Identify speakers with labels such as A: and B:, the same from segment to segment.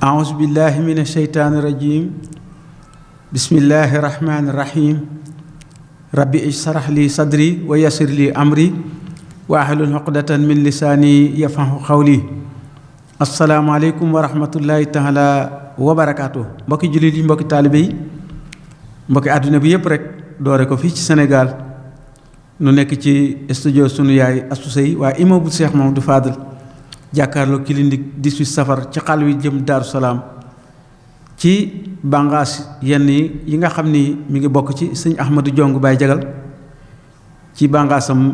A: أعوذ بالله من الشيطان الرجيم بسم الله الرحمن الرحيم ربي اشرح لي صدري ويسر لي أمري واحلل عقدة من لساني يفقهوا قولي السلام عليكم ورحمة الله تعالى وبركاته mbokki jullit yi mbokki taalibe yi mbokki àdduna bi yëpp rek doore ko fii ci Sénégal nu nekk ci studio sunu yaay Astou Seye waa immeuble Cheikh Mamadou Fadel jàkkaarloo clinique 18 safar ci xal wi jëm Daaru Salaam ci bàngaas yenn yi nga xam ni mi ngi bokk ci sëñ Ahmadou Diong Baye Jagal ci bàngaasam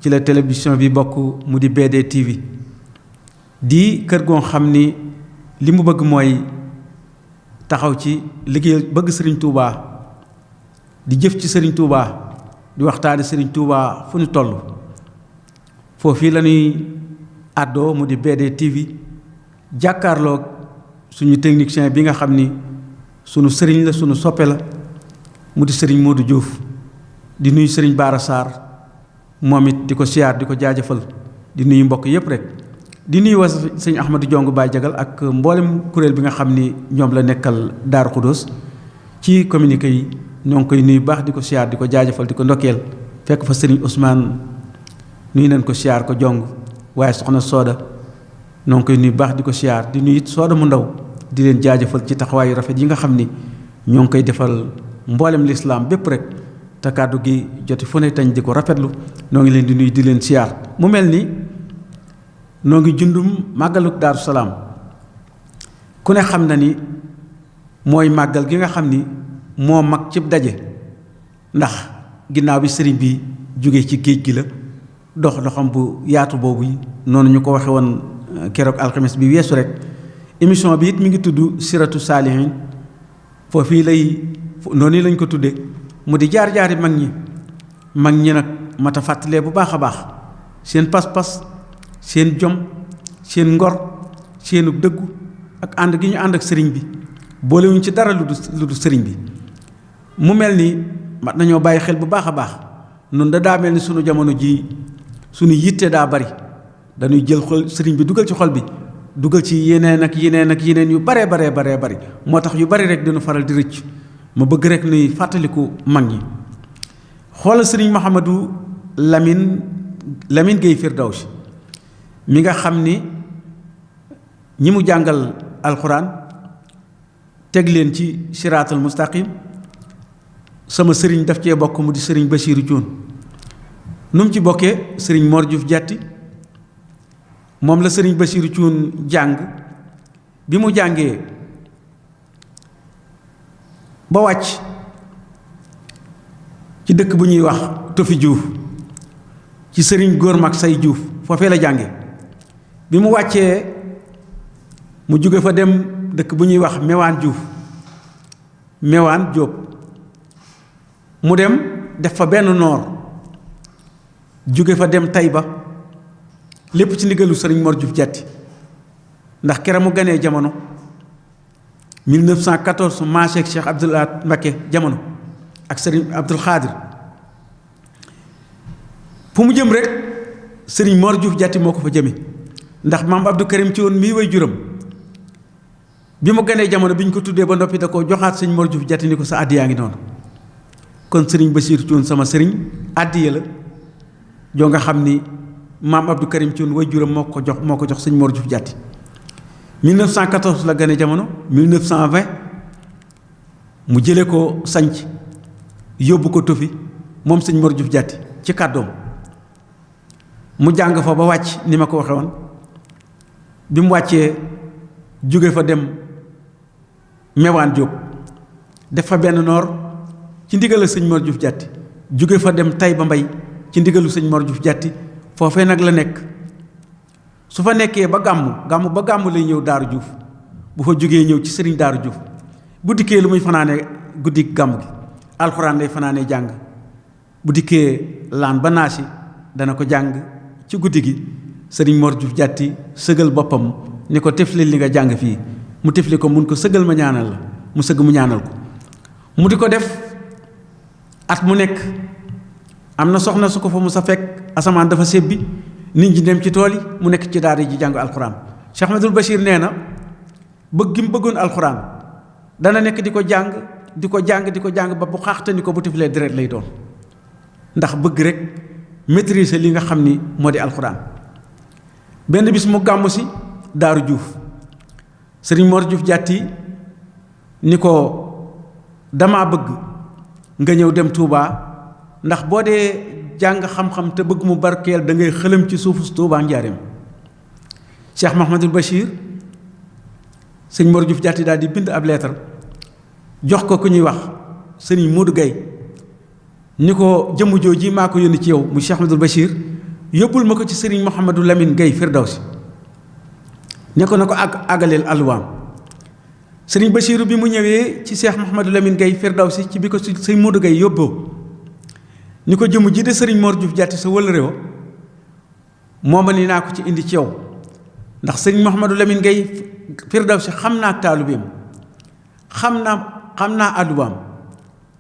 A: ci la télévision bi bokk mu di BD TV di kër goo xam ni li mu bëgg mooy taxaw ci liggéey bëgg Serigne Touba di jëf ci Serigne Touba di waxtaane Serigne Touba fu ñu toll foofii la ñuy àddoo mu di BD TV jàkkaarloog suñu technicien bi nga xam ni sunu sëriñ la sunu soppe la mu di Serigne Modou Diouf di nuyu Serigne Bara Sarr moom it di ko siyaar di ko jaajëfal di nuyu mbokk yépp rek di nuyu waa sëñ Ahmadou Diong Baye Jagal ak mboolem kuréel bi nga xam ni ñoom la nekkal Daaru Xudoos ci communiqué yi ñoo ngi koy nuyu baax di ko siyaar di ko jaajëfal di ko ndokkeel fekk fa Serigne Ousmane nuyu nañ ko siyaar ko jong waaye soxna Sooda ñoo ngi koy nuyu baax di ko siyaar di nuyu it Sooda mu ndaw di leen jaajëfal ci taxawaayu rafet yi nga xam ni ñoo ngi koy defal mboolem lislaam bépp rek te kàddu gi joti fu ne tañ di ko rafetlu noo ngi leen di nuyu di leen siyaar mu mel ni noo ngi jundum màggaluk Daaru Salaam ku ne xam na ni mooy màggal gi nga xam ni moo mag cib daje ndax ginnaaw bi sëriñ bi jóge ci géej gi la doxam bu yaatu boobu noonu ñu ko waxe woon keroog alxames bi weesu rek émission bi it mi ngi tudd Siratu Saalihin foofii lay noonu lañ ko tudde mu di jaar-jaari mag ñi nag mata fàttalee bu baax a baax seen pas-pas seen jom seen ngor seenu dëggu ak ànd gi ñu ànd ak sëriñ bi boolewuñ ci dara lu du sëriñ bi mu mel ni mat nañoo bàyyi xel bu baax a baax nun daa mel ni sunu jamono ji sunu yitte daa bari dañuy jël xol sëriñ bi dugal ci xol bi dugal ci yeneen ak yeneen yu baree bari moo tax yu bari rek dina faral di rëcc ma bëgg rek nuy fàttaliku mag ñi xoolal sëriñ Mouhamadou Lamine Gueye Firdawsi mi nga xam ni ñi mu jàngal alxuraan teg leen ci siraatal mustaqim sama sëriñ daf cee bokk mu di sëriñ Basiiru Cuun nu mu ci bokkee sëriñ Mor Diouf Jatti moom la sëriñ Basiiru Cuun jàng bi mu jàngee ba wàcc ci dëkk bu ñuy wax Tofi Juuf ci sëriñ góor mag say Juuf foofee la jànge bi mu wàccee mu jóge fa dem dëkk bu ñuy wax Mewaan Juuf Mewaan Jóob mu dem def fa benn noor jóge fa dem Tayba lépp ci ndigalu sëriñ Mor Diouf Jatti ndax kera mu ganee jamono 1914 maaseek Cheikh Abdoul Ahad Mbacké jamono ak sëriñ Abdul Xaadir fu mu jëm rek sëriñ Mor Diouf Jatti moo ko fa jëme ndax maam Abdou Karim ci woon mii way juram bi mu ganee jamono bi ñu ko tuddee ba noppi da koo joxaat sëriñ Mor Diouf Jatti ni ko sa àddiyaa ngi noonu kon sëriñ Basiiru Cuun sama sëriñ àddiya la joo nga xam ni maam Abdou Karim Cuun way juram moo ko jox sëriñ Mor Diouf Jatti 1914 la gane jamono 1920 mu jële ko sanc yóbbu ko Tofi moom sëriñ Mor Diouf Jatti ci kàddoom mu jàng fa ba wàcc ni ma ko waxe woon bi mu wàccee jóge fa dem Mewaan Jóob def fa benn noor ci ndigalu sëñ Mor Diouf Jatti jóge fa dem Tayba Mbay ci ndigalu sëñ Mor Diouf Jatti foofee nag la nekk su fa nekkee ba gàmmu lay ñëw Daaru Juuf bu fa jógee ñëw ci sëriñ Daaru Juuf bu dikkee lu muy fanaane guddi gàmmu gi alxuraan lay fanaanee jàng bu dikkee laan ba naasi dana ko jàng ci guddi gi sëriñ Mor Diouf Jatti sëgal boppam ni ko tefli li nga jàng fii mu tefli ko mun ko sëgal ma ñaanal la mu sëgg mu ñaanal ko mu di ko def at mu nekk am na soxna su ko fa mu sa fekk asamaan dafa sebbi nit ñi dem ci tool yi mu nekk ci daara ji jàng alxuraan Cheikh Ahmadul Bachir nee na bëgg gi mu bëggoon alxuraan dana nekk di ko jàng ba bu xaaxtani ko bu tiflee deret lay doon ndax bëgg rek maîtriser li nga xam ni moo di alxuraan. benn bis mu gàmmu si Daaru Juuf sëriñ Mor Juuf Jàtti ni ko dama bëgg nga ñëw dem Touba ndax boo dee jàng xam-xam te bëgg mu barkeel da ngay xëlam ci suufu Touba njaareem. Cheikh Mahamadul Bachir sëñ Mor Juuf Jàtti daal di bind ab leetar jox ko ku ñuy wax sëriñ Modou Gaye ni ko jëmm jooji maa ko yónni ci yow mu Cheikh Mahamadul Bachir yóbbul ma ko ci sëriñ Mouhamadou Lamine Gaye Firdawsi ne ko na ko àggaleel alluwaam. sëriñ Bachiru bi mu ñëwee ci Cheikh Mouhamadou Lamine Gaye Firdawsi ci bi ko sëñ Modou Gaye yóbboo ni ko jëmm ji de sëriñ Mor Juuf Jàtti sa wëllëre wa mooma ni naa ko ci indi ci yow ndax sëriñ Mouhamadou Lamine Gaye Firdawsi xam naa ak taalubeem xam naa alluwaam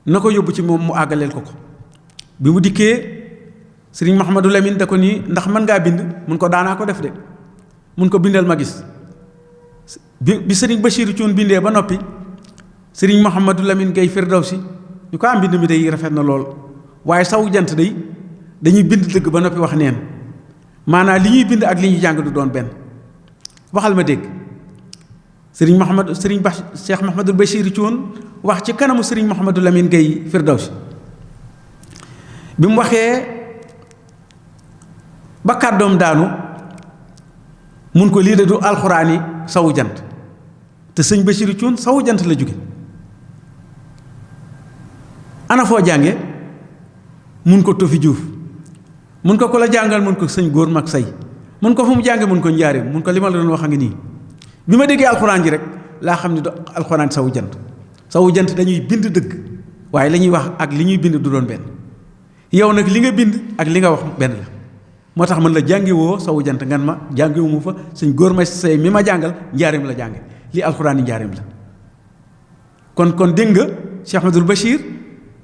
A: na ko yóbbu ci moom mu àggaleel ko bi mu dikkee sëriñ Mouhamadou Lamine da ko nii ndax mën ngaa bind mun ko daanaa ko def de mun ko bindal ma gis bi sëriñ Bachiru Cuun bindee ba noppi sëriñ Mouhamadou Lamine Gaye Firdawsi ñu ko am mbind mi day rafet na lool waaye sawu jant day dañuy bind dëgg ba noppi wax neen maanaam li ñuy bind ak li ñuy jàng du doon benn waxal ma dégg Cheikh Mouhamadou Bachiru Cuun wax ci kanamu sëriñ Mouhamadou Lamine Gaye Firdawsi bi mu waxee ba kàddoom daanu mun ko lii de du alxuraani sawu jant te sëñ Bachiru Cuun sawu jant la jóge ana foo jànge mun ko Tofi Juuf mun ko la jàngal mun ko sëñ góor mag say mun ko fu mu jànge mun ko njaareem mun ko li ma la doon wax a ngi nii bi ma déggee alxuraan ji rek laa xam ne du alxuraan sawu jant dañuy bind dëgg waaye la ñuy wax ak li ñuy bind du doon benn yow nag li nga bind ak li nga wax benn la moo tax man la jàngewoo sawu jant ngan ma jàngewu mu fa sëñ góor ma say mi ma jàngal njaareem la jànge lii alxuraan yi njaareem la kon dégg nga Cheikh Ahmadul Bachir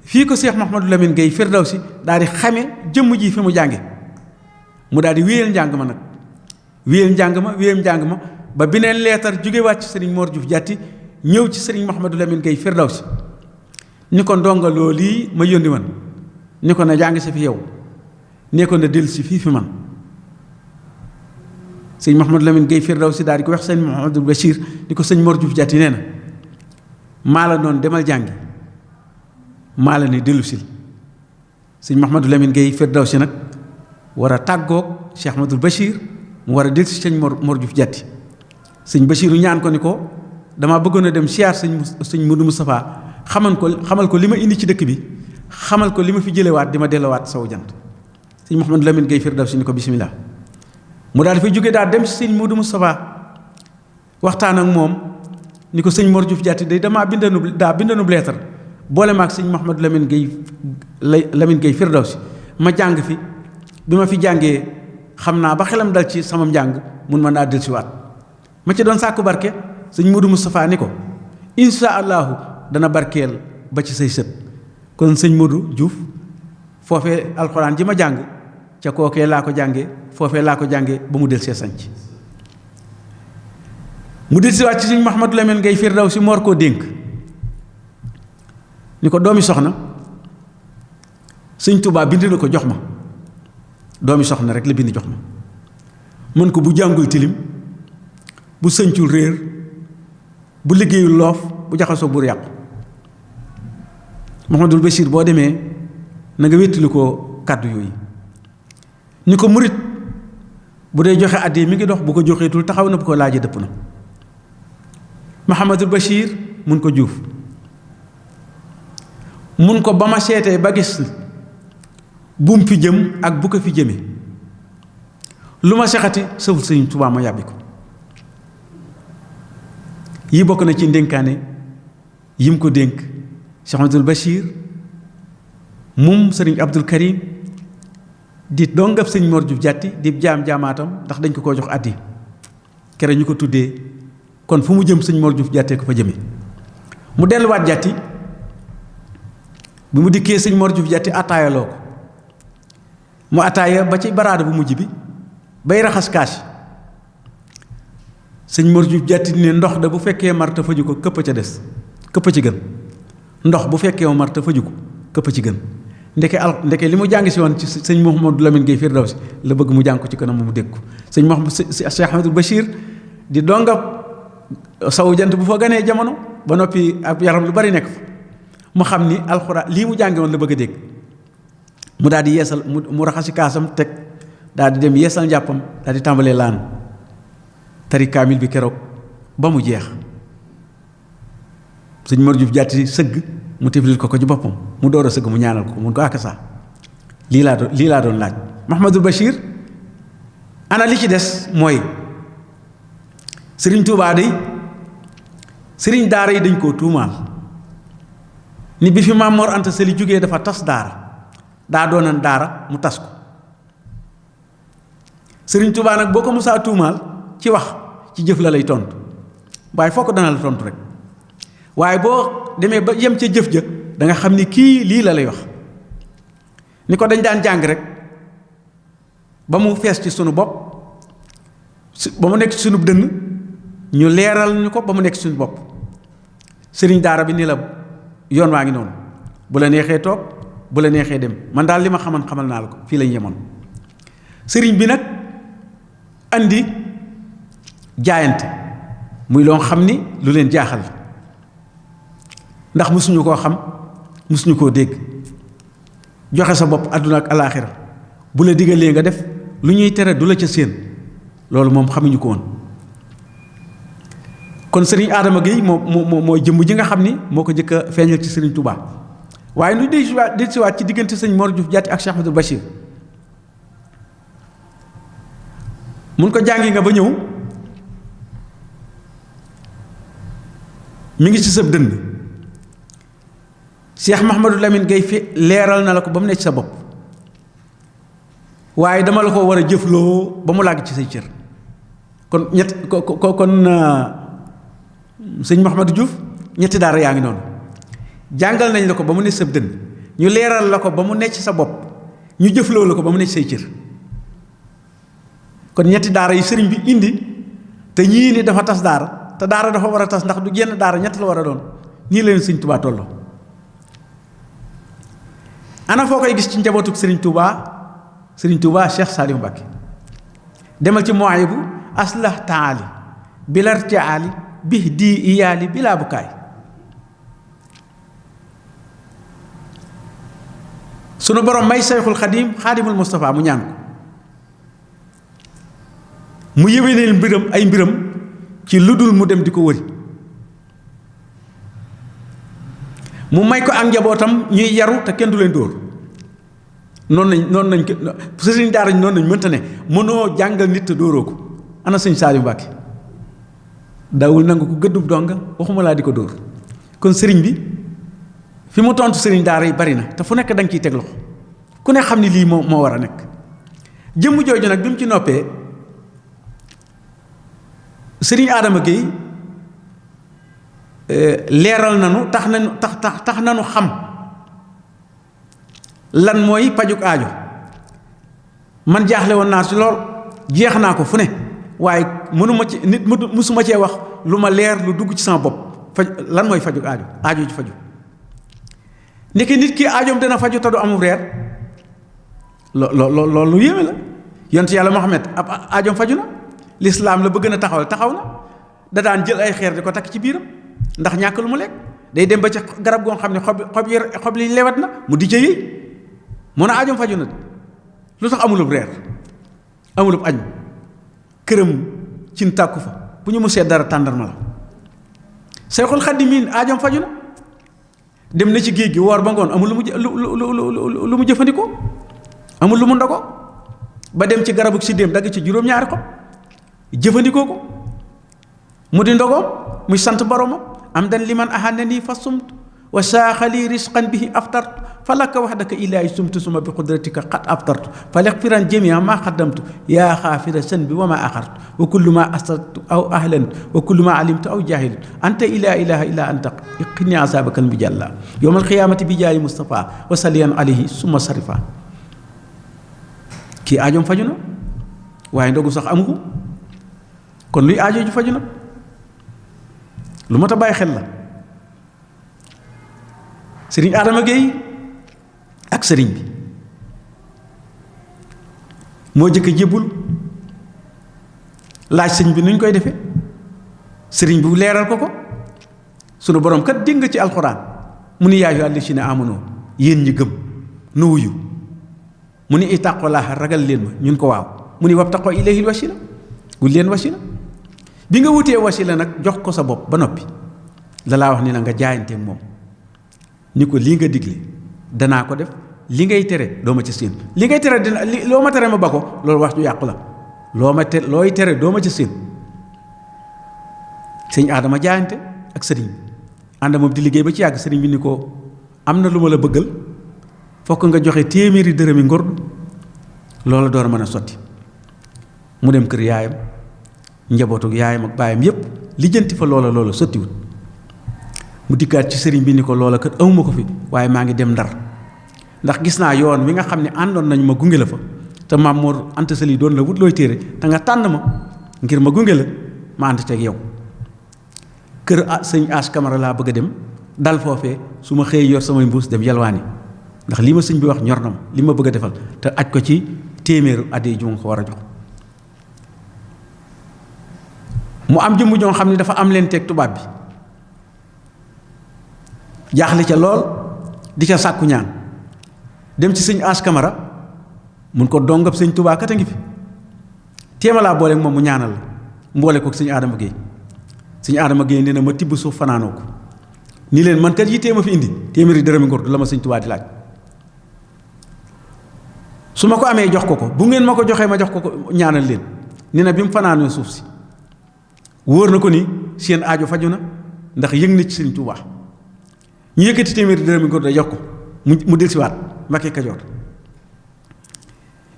A: fii ko Cheikh Mouhamadou Lamine Gaye Firdawsi daal di xame jëmm ji fi mu jànge mu daal di wéyal njàng ma ba beneen leetar jóge wàcc sëriñ Mor Juuf Jàtti ñëw ci sëriñ Mouhamadou Lamine Gaye Firdawsi ni ko ndonga loolu lii ma yónni woon ni ko na jàng si fi yow ne ko na dellu si fii fi man sëñ Mouhamadou Lamine Gaye Firdawsi daal di ko wax sëñ Mouhamadou Bachir ni ko sëñ Mor Juuf Jàtti nee na maa la noonu demal jàngi maa la ne dellu sil sëñ Mouhamadou Lamine Gaye Firdawsi nag war a tàggoog Cheikh Ahmadul Bachir mu war a dellu si sëñ Mor Juuf Jàtti sëñ Bachiru ñaan ko ni ko dama bëggoon a dem siyaar sëñ Mudu Moustapha xamal ko li ma indi ci dëkk bi xamal ko li ma fi jëlewaat di ma dellowaat sawu jant sëñ Mouhamadou Lamine Gaye Firdawsi ni ko bisimilah mu daal dafay jógee daal dem si sëñ Mudu Moustapha waxtaan ak moom ni ko sëñ Mor Juuf Jàtti day damaa bindanub leetar boole ma ak sëñ Mouhamadou Lamine Gaye Firdawsi ma jàng fi bi ma fi jàngee xam naa ba xelam dal ci sama njàng mun ma naa dellusiwaat ma ci doon sàkku barke sëñ Mudu Moustapha ni ko insha allahu dana barkeel ba ci say sët kon sëñ Mudu Juuf foofee alxuraan ji ma jàng ca kookee laa ko jànge foofee laa ko jànge ba mu del see sanc mu del si waat ci sëñ Mouhamadou Lamine Gaye Firdawsi moor koo dénk ni ko doomi soxna sëñ Tuubaa bind na ko jox ma doomi soxna rek la bind jox ma mën ko bu jàngul tilim bu sëncul réer bu liggéeyul loof bu jaxasoo buur yàqu Mouhamadul Bachir boo demee na nga wéttali ko kàddu yooyu ni ko murit bu dee joxe àddee mi ngi dox bu ko joxeetul taxaw na bu ko laajee dëpp na Mouhamadul Bachir mun ko Juuf mun ko ba ma seetee ba gis bu mu fi jëm ak bu ko fi jëmee lu ma sexati sëful sëñ Tuubaa ma yàbbi ko yi bokk na ci ndénkaane yim ko dénk Cheikh Ahmadul Bachir moom sëriñ Abdul Karim di dongab sëñ Mor Juuf Jàtti di jaamaatam ndax dañ ko koo jox addi kere ñu ko tuddee kon fu mu jëm sëñ Mor Juuf Jàttee ko fa jëme mu delluwaat Jàtti bi mu dikkee sëñ Mor Juuf Jàtti attaayaloo ko mu attaaya ba ci baraada bu mujj bi bay raxas kaas sëñ Mor Diouf jàtti ne ndox da bu fekkee mar te faju ko këpp ca des këpp ci gën ndox bu fekkee mar te faju ko këpp ci gën ndeke li mu jàng si woon ci sëñ Mouhamadou Lamine Gueye Firdawsi la bëgg mu jàng ko ci kanam mu dégg ko sëñ Mouhamadou Cheikh Ahmadou Bachir di donga sawu jant bu fa ganee jamono ba noppi ab yaram lu bari nekk fa mu xam ni alxuraan lii mu jànge woon la bëgg a dégg mu daal di yeesal mu raxasi kaasam teg daal di dem yeesal njàppam daal di tàmbalee laan tari kaamil bi keroog ba mu jeex sëñ Mor Diouf jàtti sëgg mu tiflil ko ci boppam mu door a sëgg mu ñaanal ko mun ko akasa lii laa doon laaj Mouhamadou Bachir ana li ci des mooy sëriñ Tuubaa day sëriñ daara yi dañ koo tuumaal ni bi fi Maam Mor Anta Sali jógee dafa tas daara daa doonan daara mu tas ko sëriñ Tuubaa nag boo ko musaa tuumaal ci wax ci jëf la lay tontu waaye foo ko dana la tontu rek waaye boo demee ba yem ca jëf ja da nga xam ni kii lii la lay wax ni ko dañ daan jàng rek ba mu fees ci sunu bopp ba mu nekk ci sunu dënn ñu leeral ñu ko ba mu nekk ci suñu bopp sëriñ daara bi ni la yoon waa ngi noonu bu la neexee toog bu la neexee dem man daal li ma xamal naa la ko fii lañ yemoon sëriñ bi nag andi jaayante muy loo xam ni lu leen jaaxal ndax mësuñu koo xam mësuñu koo dégg joxe sa bopp àdduna ak alaaxira bu la digalee nga def lu ñuy tere du la ca séen loolu moom xamuñu ko woon kon sëriñ Adama Gueye mooy jëmm ji nga xam ni moo ko njëkk a feeñal ci sëriñ Touba waaye nu di siwaat ci diggante sëñ Mor Diouf Diatty ak Cheikh Ahmadou Bachir mun ko jàngi nga ba ñëw mi ngi ci sab dënn Cheikh Mouhamadou Lamine Gueye fi leeral na la ko ba mu nekk sa bopp waaye dama la ko war a jëfloo ba mu làgg ci say cër kon sëñ Mouhamadou Diouf ñetti daara yaa ngi noonu jàngal nañ la ko ba mu nekk sa dënn ñu leeral la ko ba mu nekk ci sa bopp ñu jëfloo la ko ba mu nekk say cër kon ñetti daara yi sëriñ bi indi te ñii ni dafa tas daara te daara dafa war a tas ndax du génn daara ñett la war a doon ñii leen sëñ Touba tolloo ana foo koy gis ci njabootuk sëriñ Touba Cheikh Saliou Mbacké demal ci Mawaahibu aslah taali bilar taali bi di iyaali bilaa bukaay sunu borom may Sayxul Xadimul Moustapha mu ñaan ko mu yéwéneel mbiram ci lu dul mu dem di ko wëri mu may ko ak njabootam ñuy yaru te kenn du leen dóor noonu nañ sëriñ daara noonu nañ mënta ne mënoo jàngal nit te dóoroo ko ana sëñ Saliou Mbacké daawul nangu ko gëddub donga waxuma laa di ko dóor kon sëriñ bi fi mu tontu sëriñ daara yi bari na te fu nekk da nga ciy teg loxo ku ne xam ni lii moo war a nekk jëmm jooju nag bi mu ci noppee sëriñ Adama Gueye leeral nanu tax nanu xam lan mooy pajuk aajo man jaaxle woon naa ci lool jeex naa ko fu ne waaye mënuma ci nit mësuma cee wax lu ma leer lu dugg ci sama bopp lan mooy fajuk aajo ci faju ndeke nit ki aajoom dana faju te du amul reer loolu lu yéeme la yonent yàlla Muhammad ab aajoom faju na lislaam la bëgg na taxaw na da daan jël ay xeer di ko takk ci biiram ndax ñàkk lu mu lekk day dem ba ca garab goo xam ne xob li lewet na mu di ca yëy mu ne aajoom faju na lu tax amulub reer amulub añ këram cin tàkku fa bu ñu musee dara tàndarma la Seexul Xadiim aajoom faju na dem na ci géej gi woor ba ngoon amul lu mu jëfandikoo amul lu mu ndogo ba dem ci garabu siddéem dagg ci juróom-ñaari xob jëfandikoo ko mu di ndogoom muy sant boromam am dan liman ahanani fa sumt wa saaxali risqan bihi aftartu fa laka waxdaka ilaahi sumtu suma bi qudratika qad aftartu fa lexfiran jamia ma xaddamtu yaa xaafira sën bi wa ma axartu wa kullu ma astartu aw ahlantu wa kullu ma alimtu aw jahilu anta ilaa ilaha illa anta iqini asabaka al mujalla yowma alqiyamati bi jaayi Mustafa wa saliyan alayhi summa sarifa kii aajoom faju na waaye ndogu sax amu ko kon luy aajo ju faju nag lu mat a bàyyi xel la. sëriñ Adama Gueye ak sëriñ bi moo jëkk jébbul laaj sëñ bi nuñ koy defee sëriñ bi leeral ko sunu borom kat dégg nga ci alxuraan mu ni yaa ayyuhal lazina aamanu yéen ñi gëm nu wuyu mu ni ittaqullaaha ragal leen ma ñun ko waaw mu ni wabtaqu ilayhil wasila wut leen wasila bi nga wutee wasila nag jox ko sa bopp ba noppi la laa wax ni na nga jaayanteeg moom ni ko lii nga digle danaa ko def li ngay tere doo ma ca séen li ngay tere dina loo ma tere ma ba ko loolu wax ju yàqu la looy tere doo ma ca séen sëñ Adama jaayante ak sëriñ bi ànd moom di liggéey ba ci yàgg sëriñ bi ni ko am na lu ma la bëggal fokk nga joxe téeméeri dërëmi ngordu loola door a mën a sotti mu dem kër yaayam njabootu yaayam ak baayam yépp lijjanti fa loola sottiwut mu dikkaat ci sëriñ bi ni ko loola kat amuma ko fi waaye maa ngi dem Ndar ndax gis naa yoon wi nga xam ne àndoon nañu ma gunge la fa te Maam Mor Anta Sali doon la wut looy téere te nga tànn ma ngir ma gunge la ma ànd ceeg yow kër sëñ As Camara laa bëgg a dem dal foofee su ma xëyee yor samay mbuus dem yalwaani ndax li ma sëñ bi wax ñor na ma li ma bëgg a defal te aj ko ci téeméeru addiya ju ma ko war a jox mu am jëmm joo xam ne dafa am leen teg tubaab bi jaaxle ca lool di ca sàkku ñaan dem ci sëñ As Camara mun ko dongab sëñ Tuubaa kat a ngi fi téema laa boole moom mu ñaanal la mboole ko sëñ Adama Gueye sëñ Adama Gueye nee na ma tibb suuf fanaanoo ko ni leen man kat yittee ma fi indi téeméeri dërëmi ngor du la ma sëñ Tuubaa di laaj su ma ko amee jox ko bu ngeen ma ko joxee ma jox ko ñaanal leen nee na bi mu fanaanoo suuf si wóor na ko ni seen aajo faju na ndax yëg na ci sëñ Tuubaa ñu yëkkati téeméeri dërëmi ngor da jox ko mu dellusiwaat Mbakke Kajoor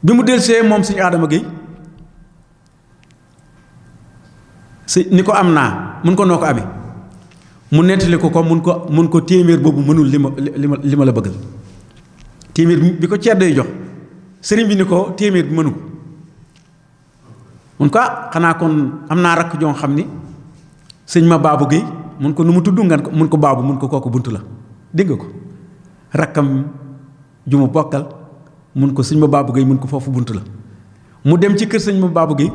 A: bi mu dellusee moom sëñ Adama Gueye ni ko am naa mun ko noo ko amee mu nettali ko mun ko téeméer boobu mënul li ma la bëggal téeméer bi ko ceddo yi jox sëriñ bi ni ko téeméer bi mënu ko mun ko xanaa kon am naa rakk joo xam ni sëñ ma Baabu Gueye mun ko nu mu tudd ngan ko mun ko baabu mun ko kooku bunt la dégg nga ko rakkam ju mu bokkal mun ko sëñ ma Baabu Gueye mun ko foofu bunt la mu dem ci kër sëñ ma Baabu Gueye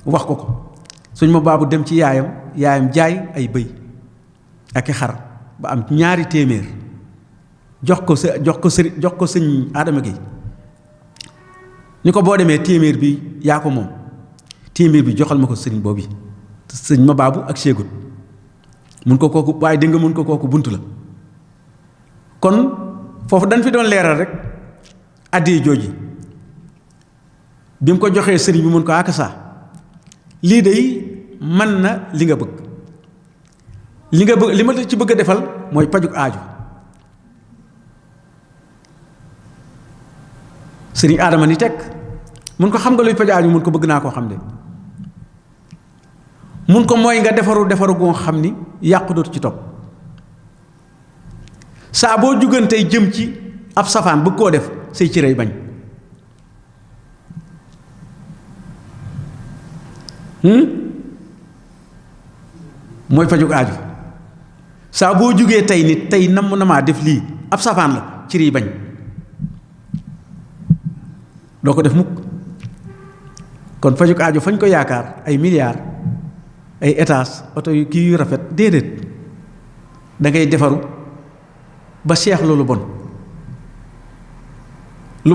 A: wax ko sëñ ma Baabu dem ci yaayam jaay ay bëy ak i xar ba am ñaari téeméer jox ko sëñ Adama Gueye ni ko boo demee téeméer bi yaa ko moom téeméer bi joxal ma ko sëriñ boobu sëñ ma Baabu ak séegut mun ko kooku waaye dégg nga mun ko kooku bunt la kon foofu dañ fi doon leeral rek addiya jooji bi mu ko joxee sëriñ bi mun ko akasa lii day man na li nga bëgg li ma ci bëgg a defal mooy pajuk aaju sëriñ Adama ni teg mun ko xam nga luy paju aaju mun ko bëgg naa koo xam de mun ko mooy nga defaru goo xam ni yàqu dootu ci topp saa boo jugantey jëm ci ab safaan bëgg koo def say cërey bañ mooy fajug aaju saa boo jugee tey nit tey namm na maa def lii ab safaan la cër yi bañ doo ko def mukk kon fajug aaju fañ ko yaakaar ay milliards ay étages oto yu kii yu rafet déedéet da ngay defaru ba seexlu lu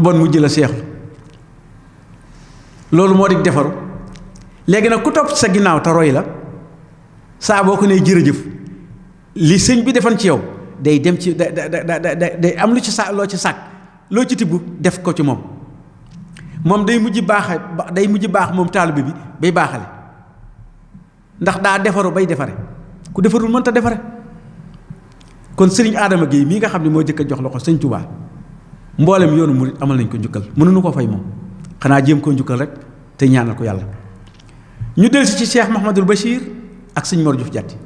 A: bon mujj la seexlu loolu moo di defaru léegi nag ku topp sa ginnaaw te roy la saa boo ko nee jërëjëf li sëñ bi defan ci yow day dem ci day am lu ci loo ci sàkk loo ci tibb def ko ci moom day mujj baax moom taalibe bi bay baaxale ndax daa defaru bay defare ku defarul mënta defare kon sëriñ Adama Gueye mii nga xam ne moo jëkk a jox loxo sëñ Touba mboolem yoonu murit amal nañ ko njukkal mënuñu ko fay moom xanaa jéem koo njukkal rek te ñaanal ko yàlla ñu dellusi ci Cheikh Mouhamadul Bachir ak sëñ Mor Diouf Diatty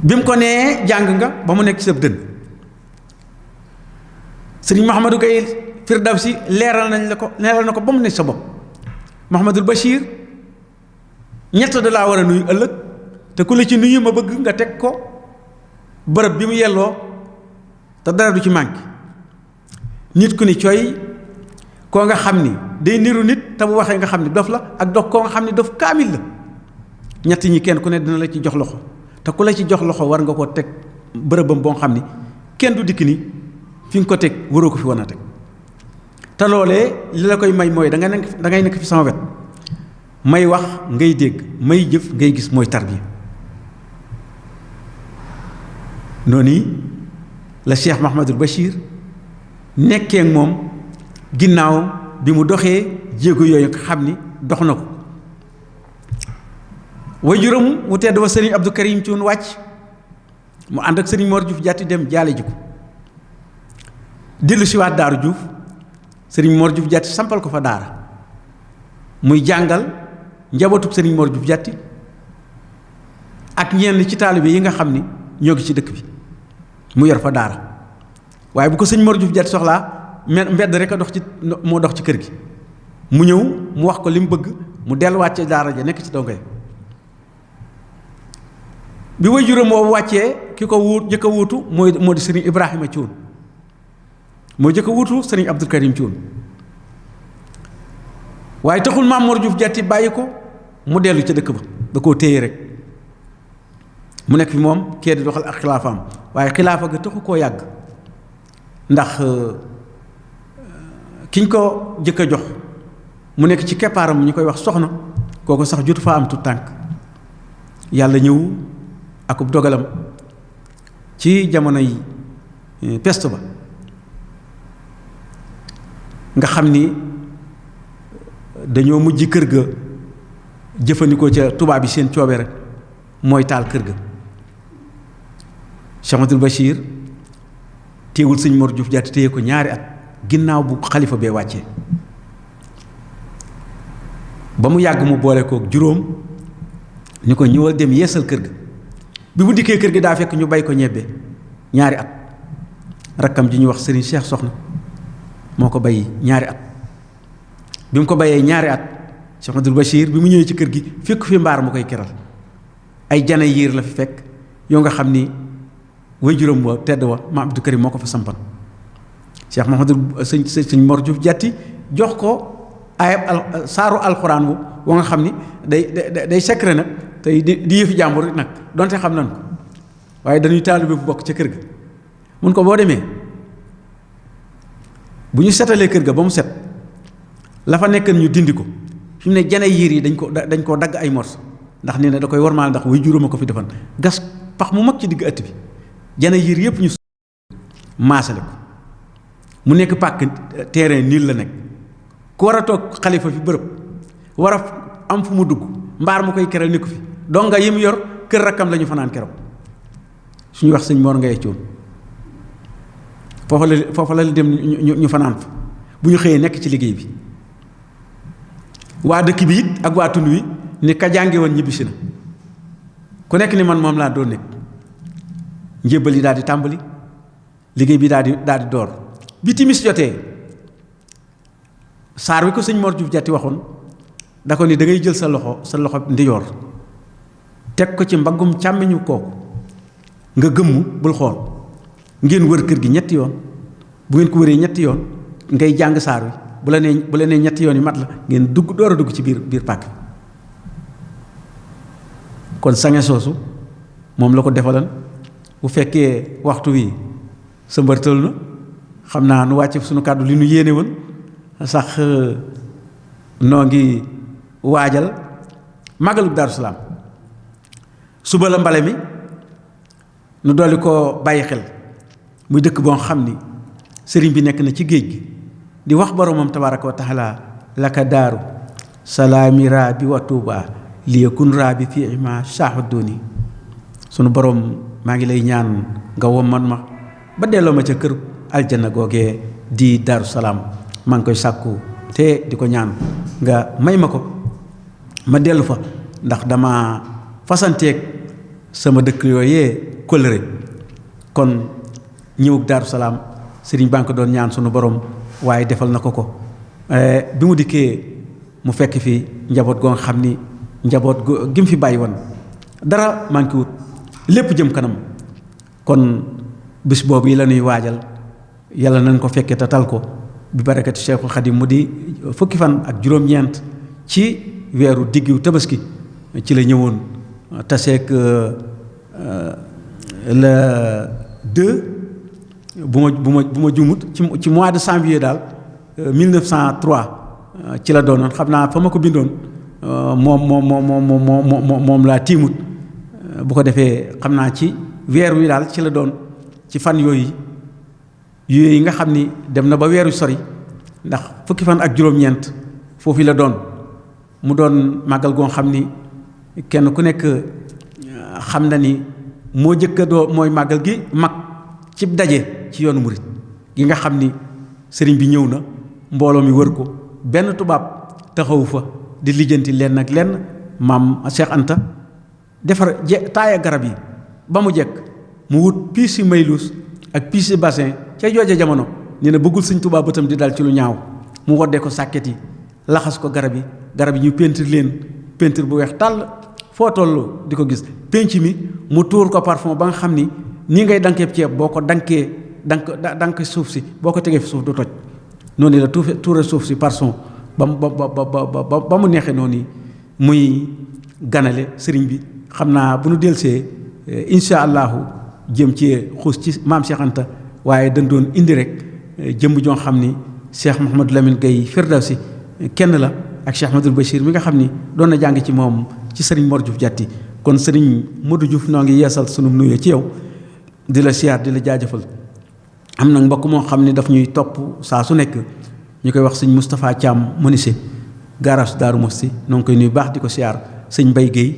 A: bi mu ko nee jàng nga ba mu nekk ci sa dënn sëriñ Mouhamadou Gueye Firdawsi leeral na ko ba mu nekk sa bopp Mouhamadul Bachir ñett da laa war a nuyu ëllëg te ku la ci nuyu ma bëgg nga teg ko bërëb bi mu yelloo te dara du ci manqué. nit ku ni coy koo nga xam ni day niru nit te bu waxee nga xam ni dof la, ak dof koo nga xam ni dof kaamil la. ñett ñi kenn ku ne dina la ci jox loxo te ku la ci jox loxo war nga ko teg bërëbam boo xam ni kenn du dikk ni fi nga ko teg waroo ko fi wan a teg. te loolee li la koy may mooy da ngay nekk fi sama wet, may wax ngay dégg, may jëf ngay gis, mooy tarbiya. noonu la Cheikh Mahamadul Bachir nekkee ak moom ginnaaw bi mu doxee jéego yooyu nga xam ni dox na ko. waajuram wu tedd wa sëriñ Abdou Karim Thioune wàcc mu ànd ak sëriñ Mor Diouf Diatty dem jaale ji ko. dellu siwaat Daaru Diouf sëriñ Mor Diouf Diatty sampal ko fa daara muy jàngal njabootu sëriñ Mor Diouf Diatty ak ñenn ci taalibe yi nga xam ni ñoo ngi ci dëkk bi mu yor fa daara. waaye bu ko sëñ Mor Diouf Diatty soxlaa mbedd rek a dox ci moo dox ci kër gi mu ñëw mu wax ko li mu bëgg mu delluwaat ci daara ja nekk ci dongo yi. bi waajuram moo wàccee ki ko jëkk a wuutu moo di sëriñ Ibrahima Thioune moo jëkk a wuutu sëriñ Abdou Karim Thioune. waaye taxul Maam Mor Diouf Diatty bàyyi ko mu dellu ca dëkk ba, da koo téye rek mu nekk fi moom kee di doxal ak xilaafaam. waaye xilaafa ga taxu koo yàgg ndax kiñ ko jëkk a jox mu nekk ci keppaaram ñu koy wax soxna kooku sax jotu faa am tu tànk. yàlla ñëw akub dogalam ci jamonoy peste ba nga xam ni dañoo mujj kër ga jëfandikoo ca tubaab yi seen coobee rek mooy taal kër ga. Cheikh Abdoul Bachir téewul sëñ Mor Diouf Diatty téye ko ñaari at ginnaaw bu xalifa bee wàccee ba mu yàgg mu boole kook juróom ni ko ñëwal dem yeesal kër ga. bi mu dikkee kër gi daa fekk ñu bay ko ñebbe ñaari at. rakkam ji ñuy wax sëriñ Cheikh Soxna moo ko bay ñaari at. bi mu ko bayee ñaari at Cheikh Abdoul Bachir bi mu ñëwee ci kër gi fekk fi mbaar mu koy keral ay jana yiir la fi fekk yoo nga xam ni waajuram wa tedd wa Maam Abdou Karim moo ko fa sampan. Cheikh Mahamadou sëñ Mor Diouf Diatty jox ko ayab saaru alxuraan bu wa nga xam ni day secret nag tey di yëfi jàmbur nag donte xam nañ ko waaye dañuy taalibe bu bokk ca kër ga. mun ko boo demee bu ñu setalee kër ga ba mu set la fa nekk ñu dindi ko fi mu ne jane yiir yi dañ koo dagg ay morso ndax nee na da koy warmaal ndax way juróoma ko fi defan gas pax mu mag ci digg ëtt bi jane yiir yëpp ñu maasale ko mu nekk pàkk terrain niil la nekk ku war a toog xalifa fi bërëb war a am fu mu dugg mbaar mu koy keral nekku fi donga yi mu yor kër rakkam la ñu fanaan keroog suñu wax sëñ Mor Ngaye Thioune foofa la dem ñu fanaan fa bu ñu xëyee nekk ci liggéey bi. waa dëkk bi it ak waa tund wi ni ka jànge woon ñibbisi na ku nekk ni man moom laa doon nekk njébbal yi daal di tàmbali liggéey bi daal di door. bi timis jotee saar wi ko sëñ Mor Diouf Diatty waxoon da ko ni da ngay jël sa loxo ndiyoor teg ko ci mbaggum càmmiñu kooku nga gëmmu bul xool ngeen wër kër gi ñetti yoon bu ngeen ko wëree ñetti yoon ngay jàng saar wi bu la nee ñetti yoon yi mat la ngeen door a dugg ci biir pàkk. kon sange soosu moom la ko defalan bu fekkee waxtu wi sa mbërtal na xam naa nu wàcce suñu kàddu li nu yéene woon sax noo ngi waajal màggalu Daaru Salaam suba la mbale mi nu dolli ko bàyyi xel muy dëkk boo xam ni sëriñ bi nekk na ci géej gi di wax boromam tabaraka wa taala laka daaru salaami raabi wa tuuba liyakun raabi fii ma shahuduni sunu borom maa ngi lay ñaan nga womman ma ba delloo ma ca kër aljanna googee di Daaru Salaam maa ngi koy sàkku te di ko ñaan nga may ma ko ma dellu fa ndax dama fasanteeg sama dëkk yooyee kóllëre kon ñëwug Daaru Salaam sëriñ baa ngi ko doon ñaan sunu borom waaye defal na ko bi mu dikkee mu fekk fi njaboot goo nga xam ni njaboot gi mu fi bàyyi woon dara manqué wut lépp jëm kanam. kon bis boobu yi la ñuy waajal yàlla nañ ko fekke te tal ko bi barakati Cheikhul Khadim mu di fukki fan ak juróom-ñeent ci weeru diggu tabaski ci la ñëwoon taseek le 2 bu ma jumut ci mois de janvier daal 1903 ci la doonoon xam naa fa ma ko bindoon moom laa tiimut bu ko defee xam naa ci weer wi daal ci la doon ci fan yooyu nga xam ni dem na ba weeru sori ndax fukki fan ak juróom-ñeent foofu la doon mu doon màggal goo xam ni kenn ku nekk xam na ni moo jëkka doo mooy màggal gi mag ci daje ci yoonu murit gi nga xam ni sëriñ bi ñëw na mbooloo mi wër ko benn tubaab taxawu fa di lijjanti lenn ak lenn maam Cheikh Anta defar taaya garab yi ba mu jekk mu wut piis yi mayluus ak piis yi bassin ca jooja jamono nee na bëggul sëñ Tuubaa bëtam di dal ci lu ñaaw mu woddee ko sàkket yi laxas ko garab yi ñu peinture leen peinture bu weex tàll foo toll di ko gis penc mi mu tuur ko parfum ba nga xam ni nii ngay dankeeb ceeb boo ko dank suuf si boo ko tegee fi suuf du toj noonu la tuure suuf si parfum ba mu neexee noonu muy ganale sëriñ bi xam naa bu nu delsee incha allahu jëm ci xuus ci maam Cheikh Anta waaye dañ doon indi rek jëmm joo xam ni Cheikh Mouhamadou Lamine Gueye Firdawsi kenn la ak Cheikh Ahmadou Bachir mi nga xam ni doon na jàng ci moom ci sëriñ Mor Diouf Diatty kon sëriñ Modou Diouf noo ngi yeesal sunu nuyoo ci yow di la siyaar di la jaajëfal. am na mbokk moo xam ni daf ñuy topp saa su nekk ñu koy wax sëñ Moustapha Thiam menuisier garage Daaru Mosti noo ngi koy nuyu baax di ko siyaar sëñ Mbaye Gueye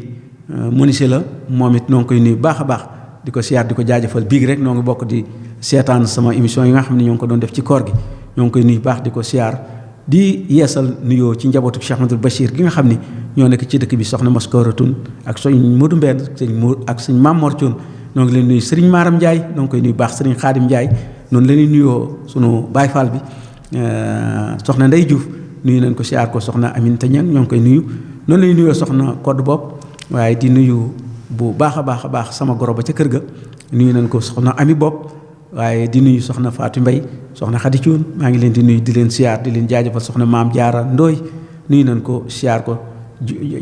A: menuisier la moom it noo ngi koy nuyu baax a baax di ko siyaar di ko jaajëfal biig rek noo ngi bokk di seetaan sama émission yi nga xam ne ñoo ngi ko doon def ci koor gi ñoo ngi koy nuyu baax di ko siyaar di yeesal nuyoo ci njabootu Cheikh Ahmadou Bachir gi nga xam ni ñoo nekk ci dëkk bi soxna Maskoratun ak sëñ Modou Mbène ak sëñ Mame Mor Thioune noo ngi leen nuyu Serigne Maram Ndiaye noo ngi koy nuyu baax Serigne Khadim Ndiaye noonu la ñuy nuyoo sunu Baye Fall bi soxna Ndey Diouf nuyu nañ ko siyaar ko soxna Aminata Niang ñoo ngi koy nuyu noonu la ñuy nuyoo soxna Codé Bopp waaye di nuyu bu baax a baax sama goro ba ca kër ga nuyu nañ ko soxna Ami Bopp waaye di nuyu soxna Fatou Mbaye soxna Khady Thioune maa ngi leen di nuyu di leen siyaar di leen jaajëfal soxna Maam Jaara Ndooy nuyu nañ ko siyaar ko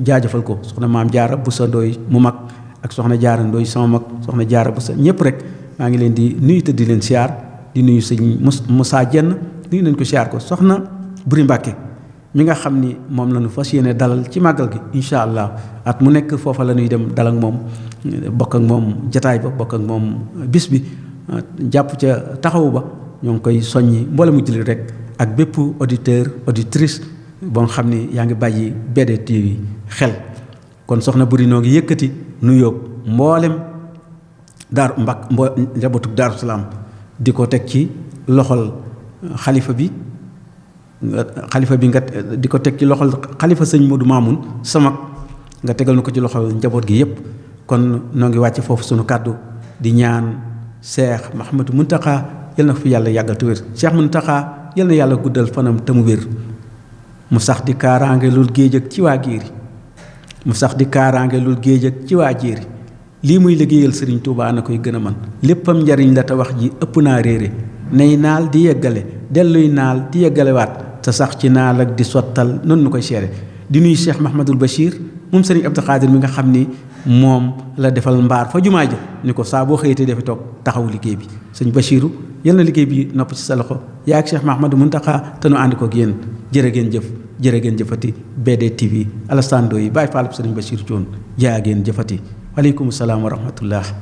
A: jaajëfal ko soxna Maam Jaara Busa Ndooy mu mag ak soxna Jaara Ndooy sama mag soxna Jaara Busa ñëpp rek maa ngi leen di nuyu te di leen siyaar di nuyu sëñ Moussa Dieng nuyu nañ ko siyaar ko soxna Buri Mbàkke mi nga xam ni moom la ñu fas yéene dalal ci màggal gi incha allah at mu nekk foofa la ñuy dem dal ak moom bokk ak moom jataay ba bokk ak moom bis bi jàpp ca taxawu ba ñoo ngi koy soññi mboole mu jullit rek ak bépp auditeur auditrice boo nga xam ni yaa ngi bàyyi BD TV xel kon soxna Buri noo ngi yëkkati nuyoo mboolem njabootu Daaru Salaam di ko teg ci loxol xalifa bi nga di ko teg ci loxol xalifa sëñ Modou Mamoun sama nga tegal na ko ci loxol njaboot gi yépp kon noo ngi wàcce foofu sunu kàddu di ñaan Cheikh Mouhamadou Mountakha yal na fi yàlla yàggal te wér Cheikh Mountakha yal na yàlla guddal fanam te mu wér mu sax di kaaraange lul géej ak ci waa jéeri mu sax di kaaraange lul géej ak ci waa jéeri lii muy liggéeyal Serigne Touba na koy gën a man léppam njariñ la te wax ji ëpp naa réere nay naal di yeggale delluy naal di yeggalewaat te sax ci naal ak di sottal noonu nu koy seere di nuyu Cheikh Mahmadul Bachir moom Serigne Abdou Khadir mi nga xam ni moom la defal mbaar fa jumaa ja ni ko saa boo xëyatee dafa toog taxaw liggéey bi sëñ Bachiru yal na liggéey bi nopp ci sa loxo yaa ak Cheikh Mahmadou Mountakha te nu ànd ko ak yéen jërë ngeen jëfati BD TV Alassane Ndoye Baye Fall Serigne Bachiru Thioune jaa ngeen jëfati waaleykum salaam wa rahmatullah